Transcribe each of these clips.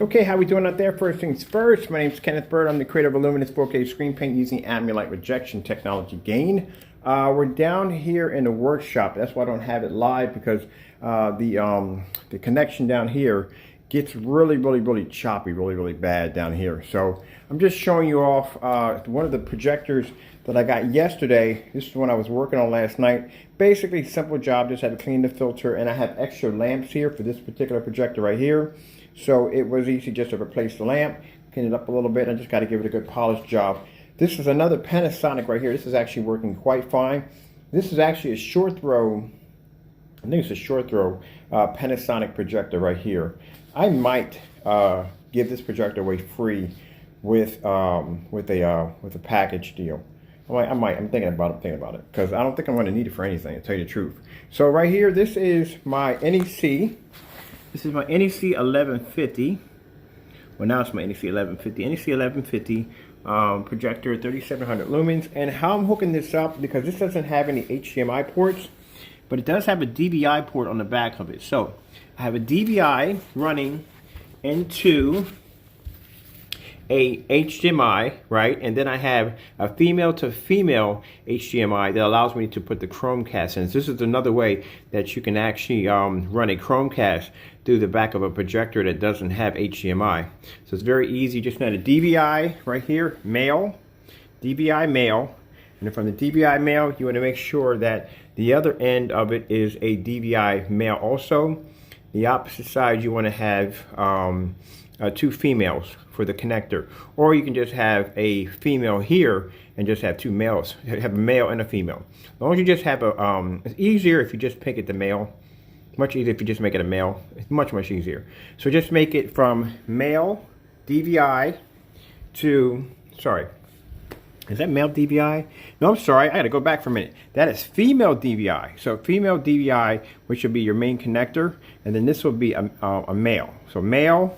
Okay, how we doing out there? First things first, my name is Kenneth Bird. I'm the creator of Illuminous 4K screen paint using ambient light rejection technology gain. We're down here in the workshop. That's why I don't have it live, because the connection down here gets really choppy, really bad down here. So I'm just showing you off one of the projectors that I got yesterday. This is one I was working on last night. Basically, simple job, just had to clean the filter, and I have extra lamps here for this particular projector right here. So it was easy just to replace the lamp, clean it up a little bit. I just got to give it a good polish job. This is another Panasonic right here. This is actually working quite fine. This is actually a short throw, I think it's a short throw Panasonic projector right here. I might give this projector away free with a package deal. I'm thinking about it, because I don't think I'm going to need it for anything, to tell you the truth. So right here, this is my NEC. This is my NEC 1150. Well, now it's my NEC 1150. NEC 1150 projector, 3700 lumens. And how I'm hooking this up, because this doesn't have any HDMI ports, but it does have a DVI port on the back of it. So I have a DVI running into a HDMI, right? And then I have a female to female HDMI that allows me to put the Chromecast in. This is another way that you can actually run a Chromecast through the back of a projector that doesn't have HDMI. So it's very easy. Just need a DVI right here, male, DVI male. And then from the DVI male, you want to make sure that the other end of it is a DVI male also. The opposite side, you want to have two females for the connector, or you can just have a female here and just have two males. Have a male and a female. As long as you just have a, it's easier if you just pick it the male. Much easier if you just make it a male. It's much easier. So just make it from male DVI to, sorry, is that male DVI? No, I'm sorry, I gotta go back for a minute. That is female DVI. So female DVI, which will be your main connector, and then this will be a male. So male,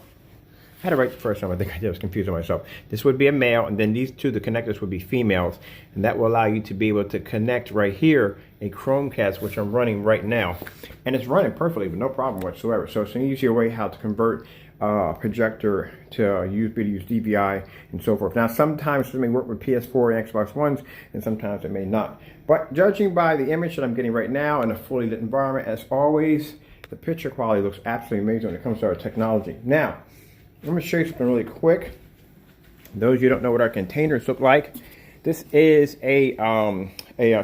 I had it right the first time. I think I was confusing myself. This would be a male, and then these two, the connectors, would be females, and that will allow you to be able to connect right here a Chromecast, which I'm running right now, and it's running perfectly with no problem whatsoever. So it's an easier way how to convert a projector to use DVI and so forth. Now sometimes it may work with PS4 and Xbox Ones, and sometimes it may not. But judging by the image that I'm getting right now in a fully lit environment, as always, the picture quality looks absolutely amazing when it comes to our technology. Now, I'm going to show you something really quick. Those of you who don't know what our containers look like, this is a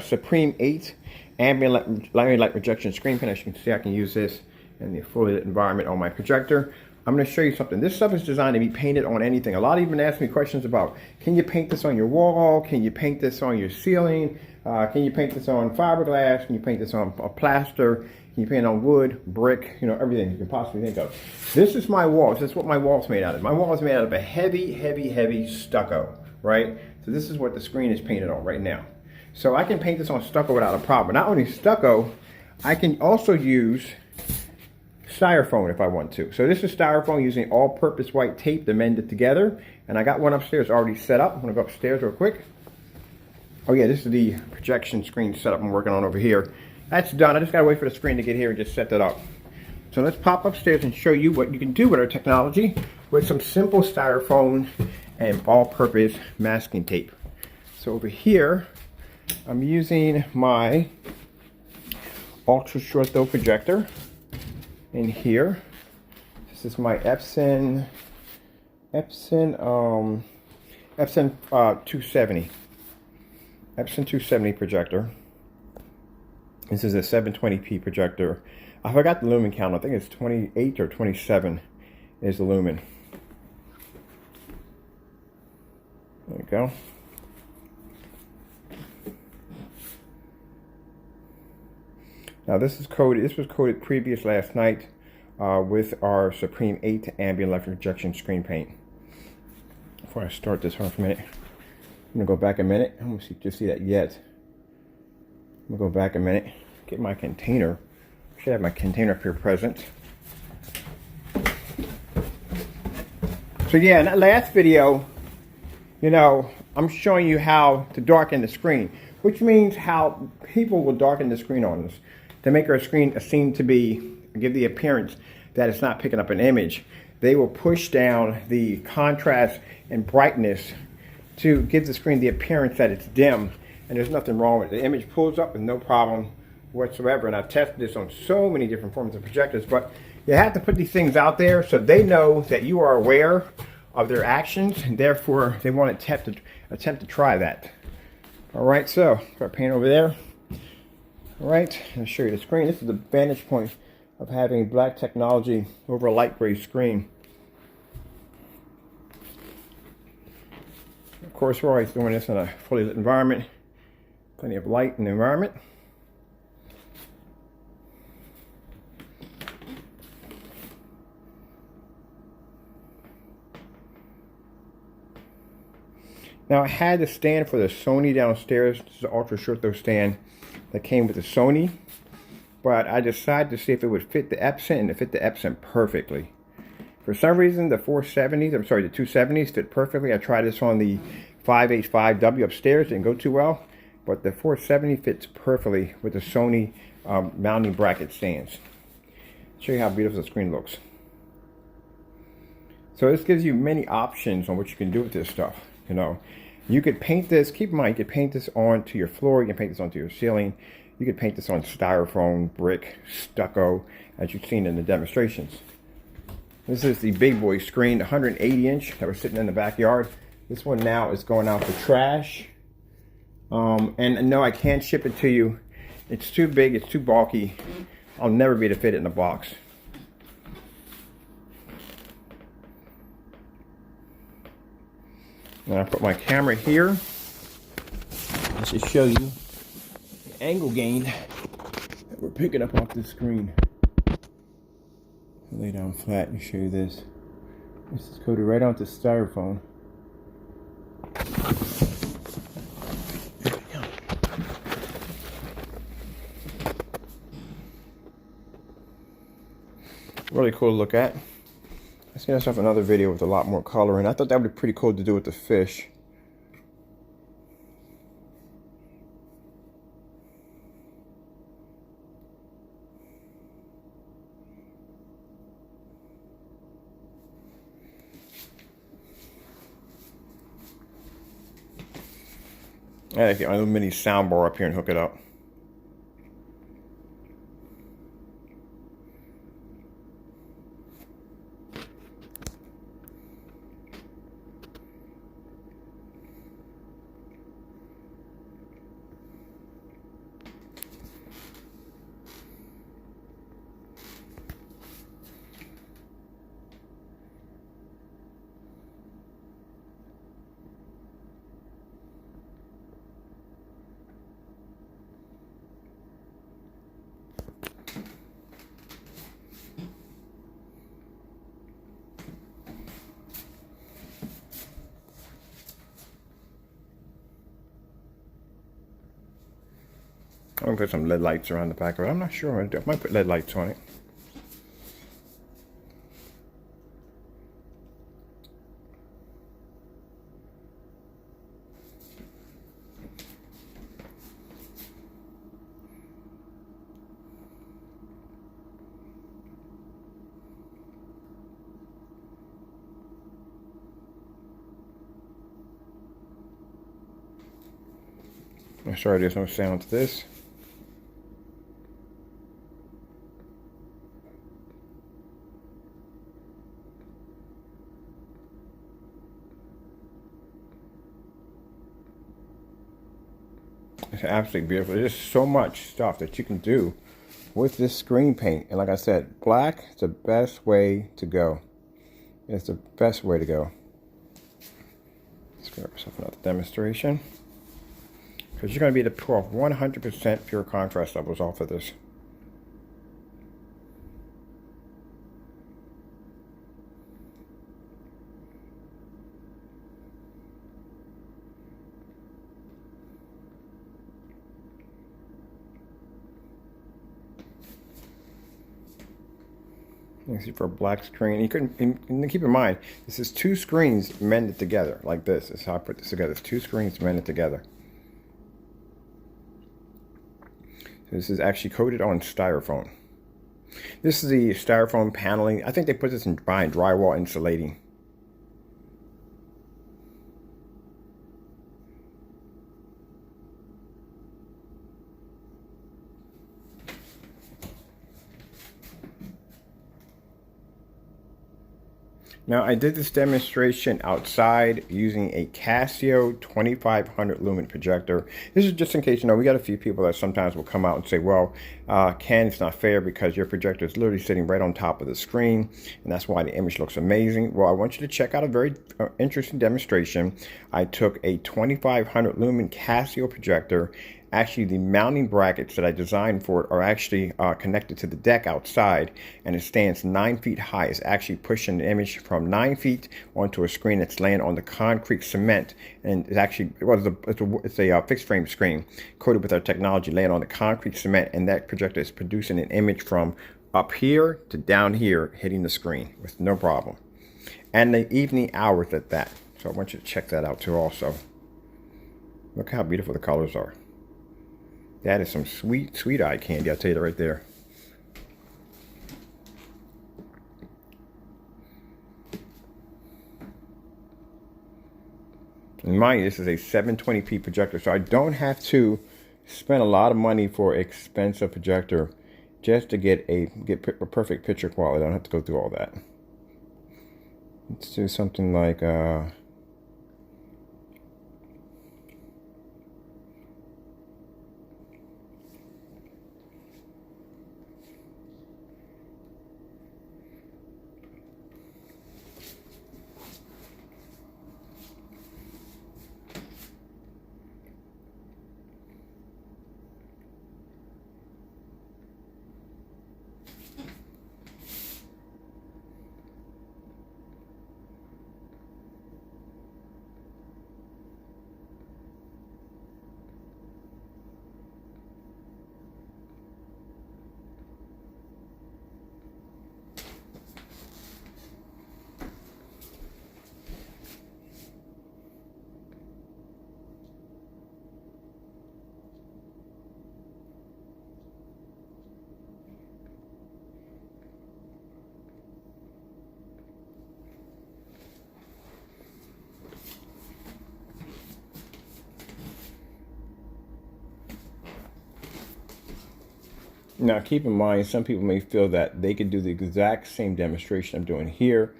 Supreme 8 ambient light rejection screen paint. As you can see, I can use this in the fully lit environment on my projector. I'm going to show you something. This stuff is designed to be painted on anything. A lot of you have been asking me questions about, can you paint this on your wall? Can you paint this on your ceiling? Can you paint this on fiberglass? Can you paint this on plaster? Can you paint on wood, brick, you know, everything you can possibly think of. This is my walls. This is what my wall's made out of. My wall is made out of a heavy stucco, right? So this is what the screen is painted on right now. So I can paint this on stucco without a problem. Not only stucco, I can also use styrofoam if I want to. So this is styrofoam using all-purpose white tape to mend it together. And I got one upstairs already set up. I'm gonna go upstairs real quick. Oh yeah, this is the projection screen setup I'm working on over here. That's done. I just gotta wait for the screen to get here and just set that up. So let's pop upstairs and show you what you can do with our technology with some simple styrofoam and all-purpose masking tape. So over here, I'm using my ultra short throw projector. In here, this is my Epson 270. Epson 270 projector. This is a 720p projector. I forgot the lumen count. I think it's 28 or 27 is the lumen. There you go. Now this is coated. This was coated previous last night with our Supreme 8 ambient light rejection screen paint. Before I start this, hold on for a minute. I'm gonna go back a minute. I don't just see that yet. I'm gonna go back a minute. Get my container. I should have my container up here present. So yeah, in that last video, you know, I'm showing you how to darken the screen, which means how people will darken the screen on us to make our screen seem to be, give the appearance that it's not picking up an image. they will push down the contrast and brightness to give the screen the appearance that it's dim, and there's nothing wrong with it. The image pulls up with no problem whatsoever, and I've tested this on so many different forms of projectors, but you have to put these things out there so they know that you are aware of their actions, and therefore they want to attempt to try that. All right, so got paint over there. All right, I'll show you the screen. This is the vantage point of having black technology over a light gray screen. Of course, we're always doing this in a fully lit environment. Plenty of light in the environment. Now I had the stand for the Sony downstairs. This is an ultra short throw stand that came with the Sony, but I decided to see if it would fit the Epson, and it fit the Epson perfectly. For some reason, the 470s, I'm sorry, the 270s fit perfectly. I tried this on the 5H5W upstairs, didn't go too well, but the 470 fits perfectly with the Sony mounting bracket stands. Show you how beautiful the screen looks. So this gives you many options on what you can do with this stuff. You know, you could paint this, keep in mind, you could paint this onto your floor, you can paint this onto your ceiling, you could paint this on styrofoam, brick, stucco, as you've seen in the demonstrations. This is the big boy screen, 180 inch that was sitting in the backyard. This one now is going out for trash. And no, I can't ship it to you. It's too big, it's too bulky. I'll never be able to fit it in a box. And I put my camera here. Let's just show you the angle gain that we're picking up off the screen. Lay down flat and show you this. This is coated right onto styrofoam. There we go. Really cool to look at. Let's get ourselves another video with a lot more color, and I thought that would be pretty cool to do with the fish. I gotta get my little mini soundbar up here and hook it up. I'm gonna put some LED lights around the back of it. I'm not sure. I might put LED lights on it. I'm sorry, there's no sound to this. It's absolutely beautiful. There's just so much stuff that you can do with this screen paint. And like I said, black is the best way to go. It's the best way to go. Let's grab yourself another demonstration. Because you're going to be able to pull off 100% pure contrast levels off of this. You can see for a black screen, you couldn't, and keep in mind, this is two screens mended together, like this. This is how I put this together. It's two screens mended together. So this is actually coated on styrofoam. This is the styrofoam paneling. I think they put this in behind drywall insulating. Now, I did this demonstration outside using a Casio 2500 lumen projector. This is just in case, you know, we got a few people that sometimes will come out and say, well, Ken, it's not fair because your projector is literally sitting right on top of the screen, and that's why the image looks amazing. Well, I want you to check out a very interesting demonstration. I took a 2500 lumen Casio projector. Actually, the mounting brackets that I designed for it are actually connected to the deck outside, and it stands 9 feet high. It's actually pushing the image from 9 feet onto a screen that's laying on the concrete cement, and it's actually it's a fixed frame screen coated with our technology, laying on the concrete cement, and that projector is producing an image from up here to down here, hitting the screen with no problem, and the evening hours at that. So I want you to check that out too. Also, look how beautiful the colors are. That is some sweet, sweet eye candy. I'll tell you that right there. And mind you, this is a 720p projector, so I don't have to spend a lot of money for an expensive projector just to get a perfect picture quality. I don't have to go through all that. Let's do something like now, keep in mind, some people may feel that they could do the exact same demonstration I'm doing here.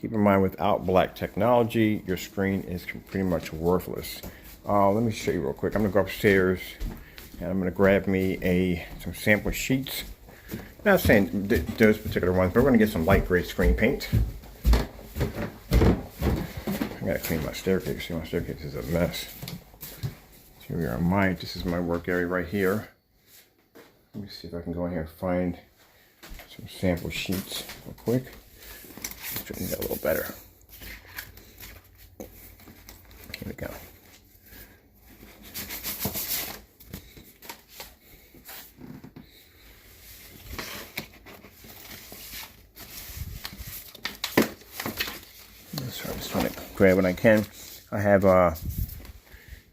Keep in mind, without black technology, your screen is pretty much worthless. Let me show you real quick. I'm gonna go upstairs and I'm gonna grab me some sample sheets. Not saying those particular ones, but we're gonna get some light gray screen paint. I gotta clean my staircase. See, my staircase is a mess. So here we are. This is my work area right here. Let me see if I can go in here and find some sample sheets real quick. Straighten that a little better. Here we go. So I'm just trying to grab what I can. I have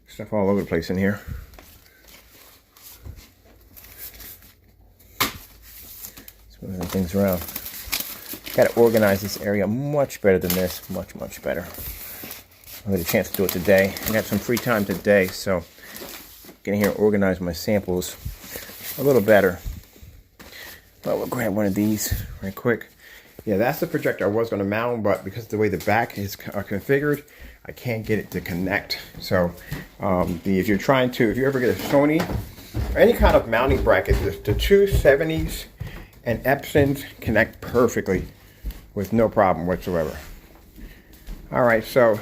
stuff all over the place in here. Moving things around. Got to organize this area much better than this. Much, much better. I had a chance to do it today. I got some free time today, so getting here and organize my samples a little better. But we'll grab one of these right quick. Yeah, that's the projector I was going to mount, but because of the way the back is configured, I can't get it to connect. So if you ever get a Sony or any kind of mounting bracket, the 270s and Epsons connect perfectly with no problem whatsoever. All right, so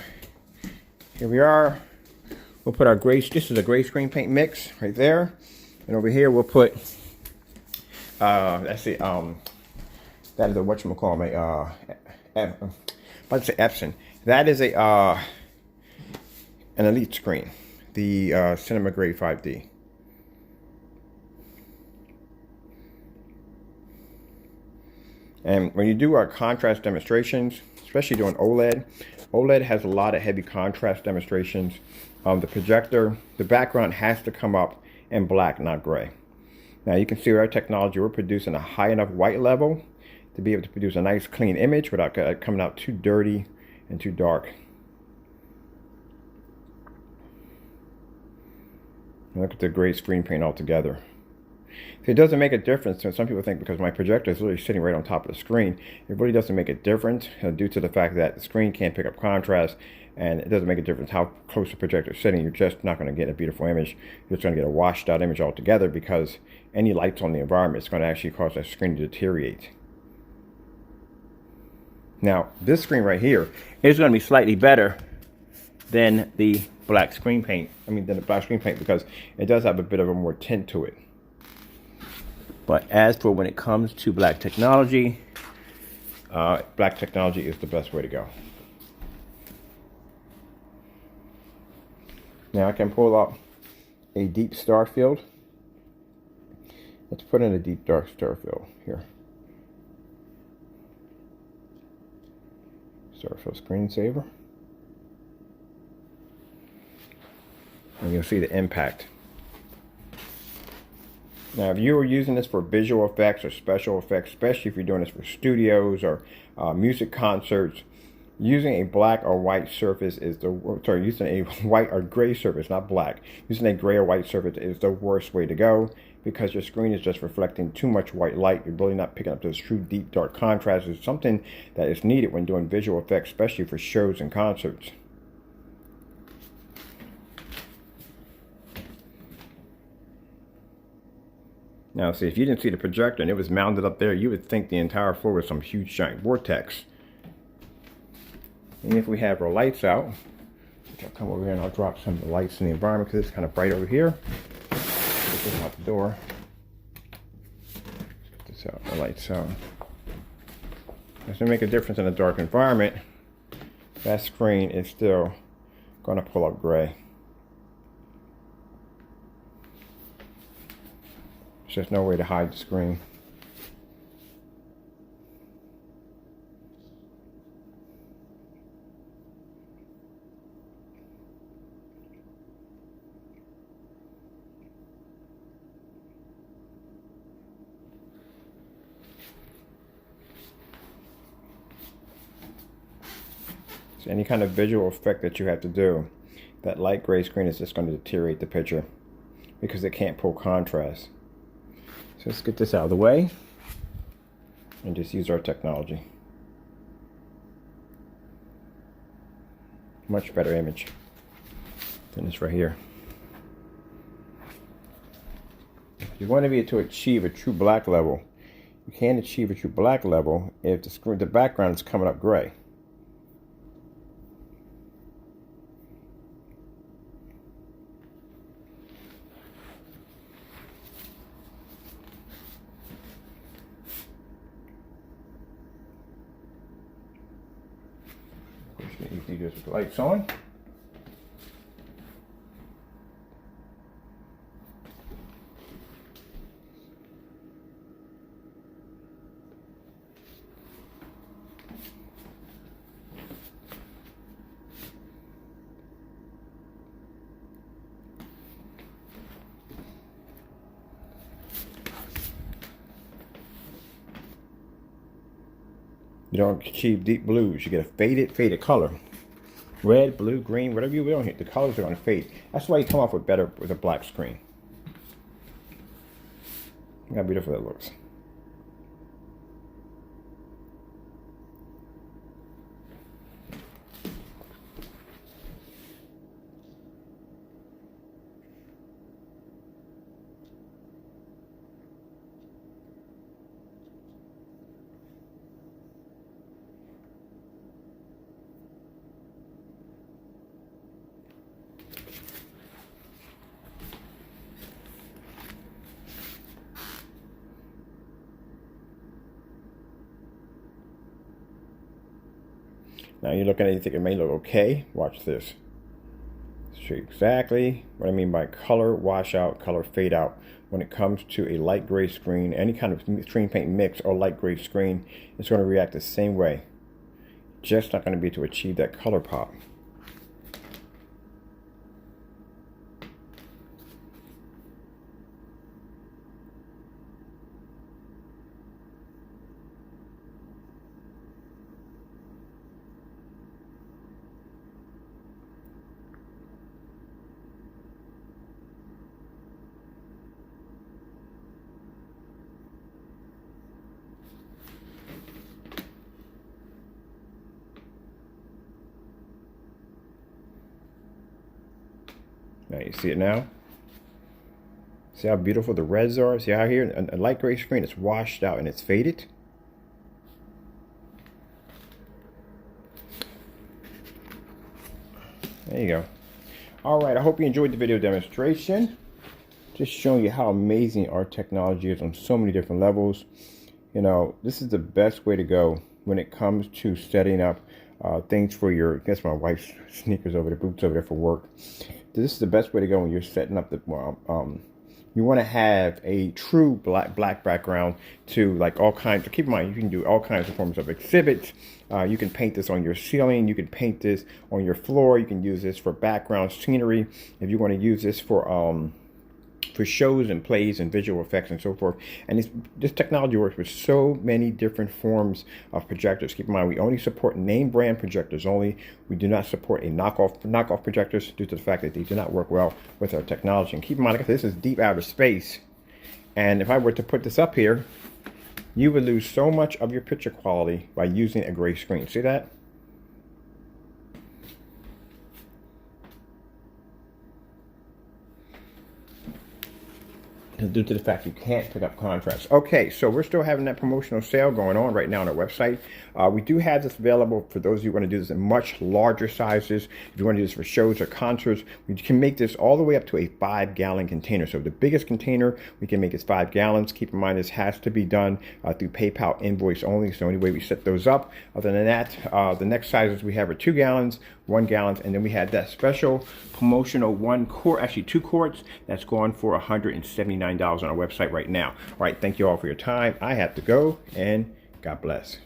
here we are. We'll put our gray, this is a gray screen paint mix right there. And over here we'll put, that's the, that is a, whatchamacallit, about to say Epson. That is an Elite screen, the Cinema Grade 5D. And when you do our contrast demonstrations, especially doing OLED has a lot of heavy contrast demonstrations. The projector, the background has to come up in black, not gray. Now you can see with our technology, we're producing a high enough white level to be able to produce a nice clean image without coming out too dirty and too dark. Look at the gray screen paint altogether. See, it doesn't make a difference. Some people think because my projector is literally sitting right on top of the screen, it really doesn't make a difference due to the fact that the screen can't pick up contrast, and it doesn't make a difference how close the projector is sitting. You're just not going to get a beautiful image. You're just going to get a washed out image altogether because any lights on the environment is going to actually cause that screen to deteriorate. Now, this screen right here is going to be slightly better than the black screen paint. Than the black screen paint, because it does have a bit of a more tint to it. But as for when it comes to black technology is the best way to go. Now I can pull up a deep star field. Let's put in a deep dark star field here. Starfield screensaver. And you'll see the impact. Now, if you were using this for visual effects or special effects, especially if you're doing this for studios or music concerts, using a black or white surface is using a white or gray surface, not black. Using a gray or white surface is the worst way to go because your screen is just reflecting too much white light. You're really not picking up this true deep dark contrast. It's something that is needed when doing visual effects, especially for shows and concerts. Now, see, if you didn't see the projector and it was mounted up there, you would think the entire floor was some huge giant vortex. And if we have our lights out, which I'll come over here and I'll drop some of the lights in the environment because it's kind of bright over here. Get this out the door. Get this out, the lights out. It's going to make a difference in a dark environment. That screen is still going to pull up gray. There's no way to hide the screen. So any kind of visual effect that you have to do, that light gray screen is just going to deteriorate the picture because it can't pull contrast. So let's get this out of the way and just use our technology. Much better image than this right here. If you want to be able to achieve a true black level, you can't achieve a true black level if the background is coming up gray. You can do this with the lights on. You don't achieve deep blues. You get a faded color. Red, blue, green, whatever you want, the colors are going to fade. That's why you come off with better with a black screen. Look how beautiful that looks. Now you're looking at it, you think it may look okay. Watch this. Show you exactly what I mean by color washout, color fade out. When it comes to a light gray screen, any kind of screen paint mix or light gray screen, it's going to react the same way. Just not going to be to achieve that color pop. Now you see it now? See how beautiful the reds are? See how here, a light gray screen, it's washed out and it's faded. There you go. All right, I hope you enjoyed the video demonstration. Just showing you how amazing our technology is on so many different levels. You know, this is the best way to go when it comes to setting up things for your, I guess my wife's sneakers over there, boots over there for work. This is the best way to go when you're setting up the, you want to have a true black background to like all kinds of, keep in mind, you can do all kinds of forms of exhibits. You can paint this on your ceiling. You can paint this on your floor. You can use this for background scenery. If you want to use this for shows and plays and visual effects and so forth. And this technology works with so many different forms of projectors. Keep in mind, we only support name brand projectors only. We do not support a knockoff projectors due to the fact that they do not work well with our technology. And keep in mind, this is deep outer space. And if I were to put this up here, you would lose so much of your picture quality by using a gray screen. See that? Due to the fact you can't pick up contrast. Okay, so we're still having that promotional sale going on right now on our website. We do have this available for those of you who want to do this in much larger sizes. If you want to do this for shows or concerts, we can make this all the way up to a 5-gallon container. So the biggest container we can make is 5 gallons. Keep in mind, this has to be done through PayPal invoice only. So anyway, we set those up. Other than that, the next sizes we have are 2 gallons, 1 gallon, and then we had that special promotional 1 quart, actually 2 quarts, that's going for $179 on our website right now. All right, thank you all for your time. I have to go, and God bless.